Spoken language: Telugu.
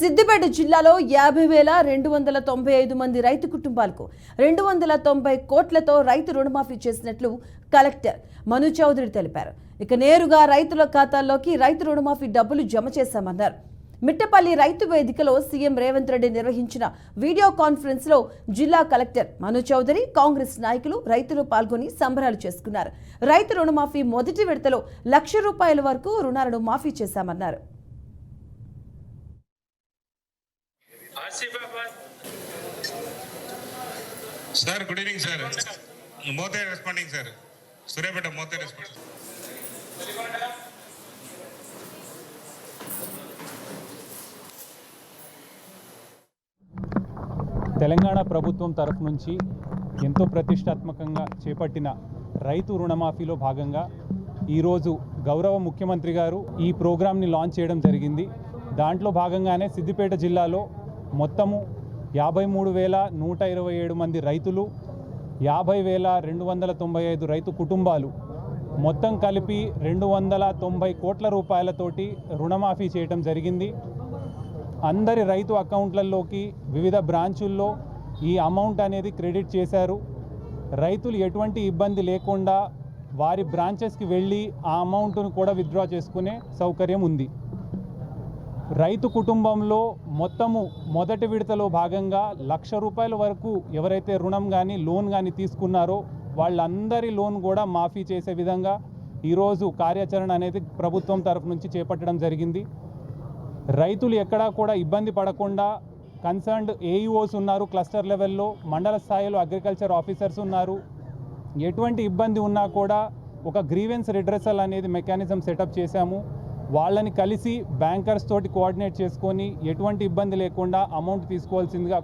సిద్దిపేట జిల్లాలో 50,295 మంది రైతు కుటుంబాలకు 290 కోట్లతో రైతు రుణమాఫీ చేసినట్లు కలెక్టర్ మను చౌదరి తెలిపారు. ఇక నేరుగా రైతుల ఖాతాల్లోకి రైతు రుణమాఫీ డబ్బులు జమ చేశామన్నారు. మిట్టపల్లి రైతు వేదికలో సీఎం రేవంత్ రెడ్డి నిర్వహించిన వీడియో కాన్ఫరెన్స్ లో జిల్లా కలెక్టర్ మను చౌదరి, కాంగ్రెస్ నాయకులు, రైతులు పాల్గొని సంబరాలు చేసుకున్నారు. రైతు రుణమాఫీ మొదటి విడతలో ₹1,00,000 వరకు రుణాలను మాఫీ చేశామన్నారు. Sir, good evening, sir. Mothe responding, sir. Suryapeta Mothe responding. Telangana ప్రభుత్వం తరఫు నుంచి ఎంతో ప్రతిష్టాత్మకంగా చేపట్టిన రైతు రుణమాఫీలో భాగంగా ఈరోజు గౌరవ ముఖ్యమంత్రి గారు ఈ ప్రోగ్రామ్ని లాంచ్ చేయడం జరిగింది. దాంట్లో భాగంగానే సిద్దిపేట జిల్లాలో మొత్తము 53,127 మంది రైతులు, 50,295 రైతు కుటుంబాలు మొత్తం కలిపి 290 కోట్ల రూపాయలతోటి రుణమాఫీ చేయడం జరిగింది. అందరి రైతు అకౌంట్లలోకి వివిధ బ్రాంచుల్లో ఈ అమౌంట్ అనేది క్రెడిట్ చేశారు. రైతులు ఎటువంటి ఇబ్బంది లేకుండా వారి బ్రాంచెస్కి వెళ్ళి ఆ అమౌంట్ను కూడా విత్డ్రా చేసుకునే సౌకర్యం ఉంది. రైతు కుటుంబంలో మొత్తము మొదటి విడతలో భాగంగా ₹1,00,000 వరకు ఎవరైతే రుణం కానీ లోన్ కానీ తీసుకున్నారో వాళ్ళందరి లోన్ కూడా మాఫీ చేసే విధంగా ఈరోజు కార్యాచరణ అనేది ప్రభుత్వం తరఫు నుంచి చేపట్టడం జరిగింది. రైతులు ఎక్కడా కూడా ఇబ్బంది పడకుండా కన్సర్న్డ్ ఏఈఓస్ ఉన్నారు, క్లస్టర్ లెవెల్లో మండల స్థాయిలో అగ్రికల్చర్ ఆఫీసర్స్ ఉన్నారు. ఎటువంటి ఇబ్బంది ఉన్నా కూడా ఒక గ్రీవెన్స్ రిడ్రెసల్ అనేది మెకానిజం సెటప్ చేశాము. వాళ్ళని కలిసి బ్యాంకర్స్ తోటి కోఆర్డినేట్ చేసుకొని ఎటువంటి ఇబ్బంది లేకుండా అమౌంట్ తీసుకోవాల్సిందిగా